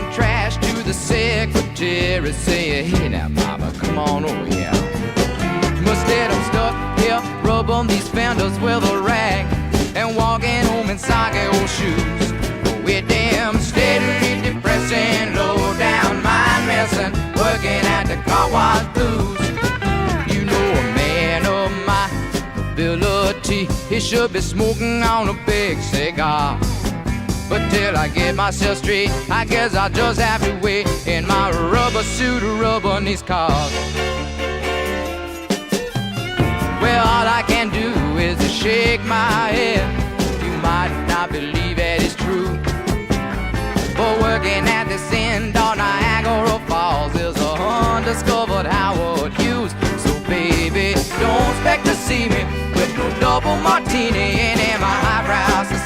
some trash to the secretary, say, hey now mama, come on over here. Must let them stuck here, rub on these fenders with a rag, and walking home in soggy old shoes. We're damn steady, depressing, low down mind messing, working at the car wash blues. You know a man of my ability, he should be smoking on a big cigar. But till I get myself straight, I guess I'll just have to wait in my rubber suit, rubbing these cars. Well, all I can do is to shake my head. You might not believe it is true, but working at this end on Niagara Falls is a undiscovered Howard Hughes. So baby, don't expect to see me with no double martini and in my eyebrows